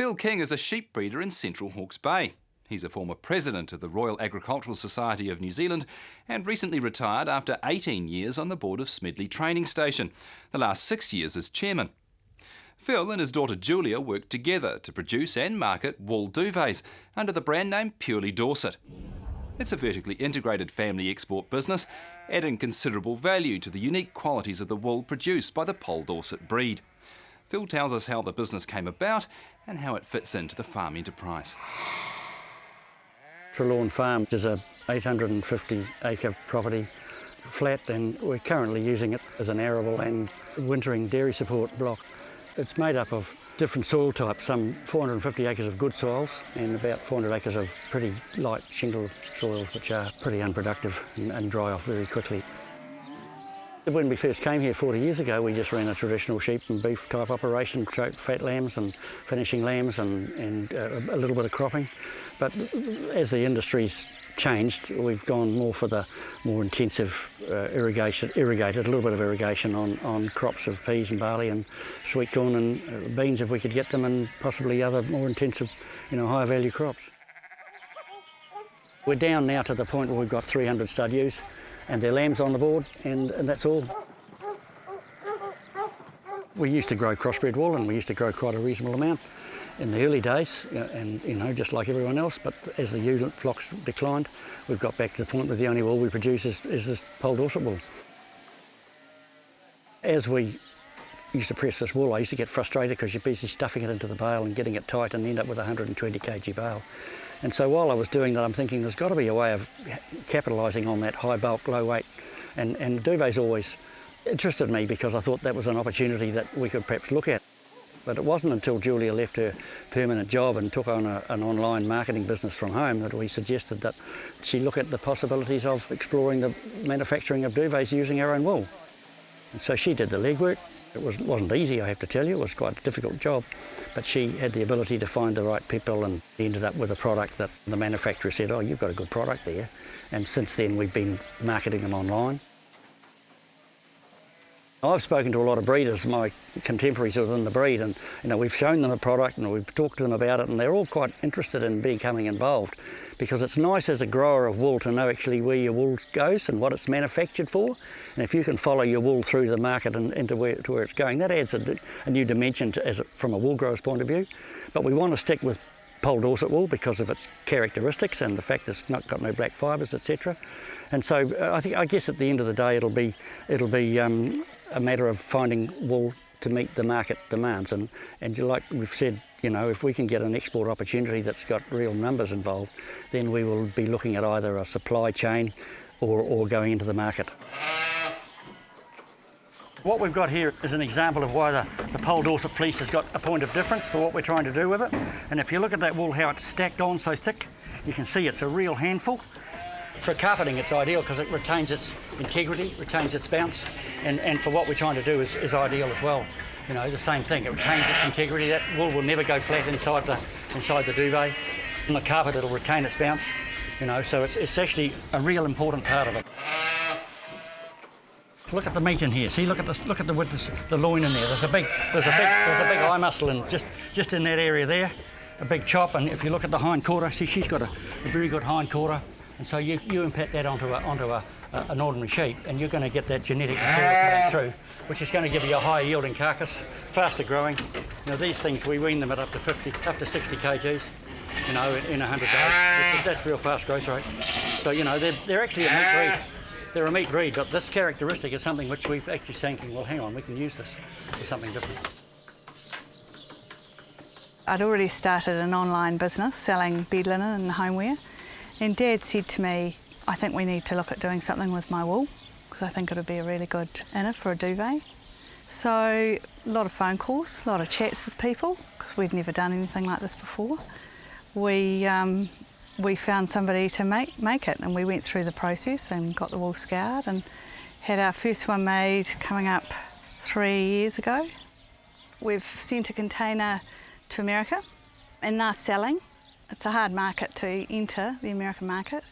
Phil King is a sheep breeder in Central Hawke's Bay. He's a former president of the Royal Agricultural Society of New Zealand and recently retired after 18 years on the board of Smedley Training Station, the last 6 years as chairman. Phil and his daughter Julia work together to produce and market wool duvets under the brand name Purely Dorset. It's a vertically integrated family export business, adding considerable value to the unique qualities of the wool produced by the Poll Dorset breed. Phil tells us how the business came about and how it fits into the farm enterprise. Trelawn Farm is a 850-acre property, flat, and we're currently using it as an arable and wintering dairy support block. It's made up of different soil types, some 450 acres of good soils and about 400 acres of pretty light shingle soils which are pretty unproductive and dry off very quickly. When we first came here 40 years ago, we just ran a traditional sheep and beef type operation, fat lambs and finishing lambs and a little bit of cropping. But as the industry's changed, we've gone more for the more intensive irrigated, a little bit of irrigation on crops of peas and barley and sweet corn and beans if we could get them, and possibly other more intensive, higher value crops. We're down now to the point where we've got 300 stud ewes and their lambs on the board, and that's all. We used to grow crossbred wool, and we used to grow quite a reasonable amount in the early days, and just like everyone else, but as the ewe flocks declined, we've got back to the point where the only wool we produce is this Poll Dorset wool. As we used to press this wool, I used to get frustrated because you're busy stuffing it into the bale and getting it tight and end up with a 120 kg bale. And so while I was doing that, I'm thinking there's got to be a way of capitalising on that high bulk, low weight. And duvets always interested me because I thought that was an opportunity that we could perhaps look at. But it wasn't until Julia left her permanent job and took on an online marketing business from home that we suggested that she look at the possibilities of exploring the manufacturing of duvets using our own wool. And so she did the legwork. It wasn't easy, I have to tell you. It was quite a difficult job, but she had the ability to find the right people and ended up with a product that the manufacturer said, "Oh, you've got a good product there." And since then we've been marketing them online. I've spoken to a lot of breeders, my contemporaries within the breed, and we've shown them a product and we've talked to them about it, and they're all quite interested in becoming involved, because it's nice as a grower of wool to know actually where your wool goes and what it's manufactured for. And if you can follow your wool through the market and to where it's going, that adds a new dimension from a wool grower's point of view. But we want to stick with Poll Dorset wool because of its characteristics and the fact that it's not got no black fibres, etc. And so I guess at the end of the day it'll be a matter of finding wool to meet the market demands. And like we've said, if we can get an export opportunity that's got real numbers involved, then we will be looking at either a supply chain or going into the market. What we've got here is an example of why the Poll Dorset fleece has got a point of difference for what we're trying to do with it. And if you look at that wool, how it's stacked on so thick, you can see it's a real handful. For carpeting, it's ideal because it retains its integrity, retains its bounce, and for what we're trying to do is ideal as well. The same thing, it retains its integrity. That wool will never go flat inside the duvet. On the carpet, it'll retain its bounce, so it's actually a real important part of it. Look at the meat in here. See, look at the loin in there. There's a big eye muscle in just in that area there, a big chop. And if you look at the hind quarter, see, she's got a very good hind quarter. And so you impact that onto an ordinary sheep, and you're going to get that genetic material through, which is going to give you a higher yielding carcass, faster growing. These things we wean them at up to 60 kgs, in 100 days, that's real fast growth rate. So they're actually a meat breed. They're a meat breed, but this characteristic is something which we've actually thinking, well, hang on, we can use this for something different. I'd already started an online business selling bed linen and homeware, and Dad said to me, I think we need to look at doing something with my wool, because I think it'll be a really good inner for a duvet. So a lot of phone calls, a lot of chats with people, because we'd never done anything like this before. We found somebody to make it, and we went through the process and got the wool scoured and had our first one made coming up 3 years ago. We've sent a container to America and they're selling. It's a hard market to enter, the American market.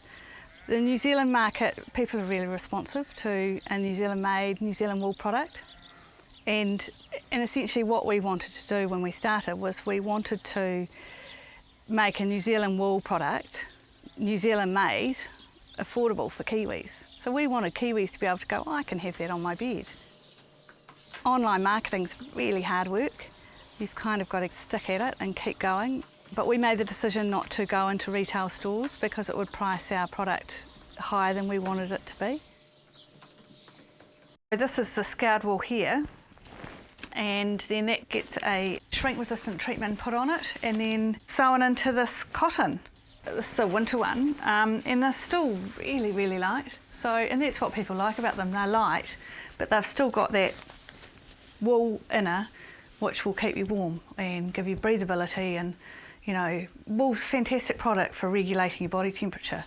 The New Zealand market, people are really responsive to a New Zealand made, New Zealand wool product. And essentially what we wanted to do when we started was we wanted to make a New Zealand wool product, New Zealand made, affordable for Kiwis. So we wanted Kiwis to be able to go, oh, I can have that on my bed. Online marketing's really hard work. You've kind of got to stick at it and keep going. But we made the decision not to go into retail stores because it would price our product higher than we wanted it to be. This is the scoured wool here, and then that gets a shrink-resistant treatment put on it and then sewn into this cotton. This is a winter one, and they're still really, really light. So, and that's what people like about them, they're light, but they've still got that wool inner which will keep you warm and give you breathability, and you know, wool's a fantastic product for regulating your body temperature.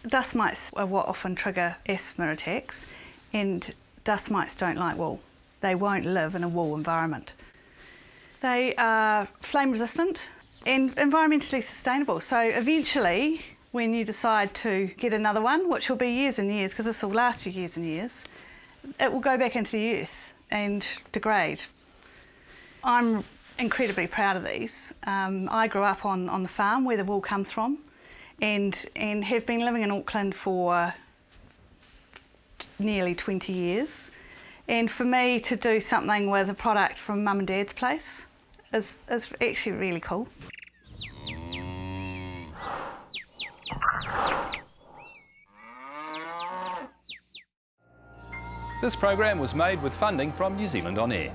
Dust mites are what often trigger asthma attacks, and dust mites don't like wool. They won't live in a wool environment. They are flame resistant and environmentally sustainable. So eventually, when you decide to get another one, which will be years and years, because this will last you years and years, it will go back into the earth and degrade. I'm incredibly proud of these. I grew up on the farm where the wool comes from, and have been living in Auckland for nearly 20 years. And for me to do something with a product from Mum and Dad's place is actually really cool. This program was made with funding from New Zealand On Air.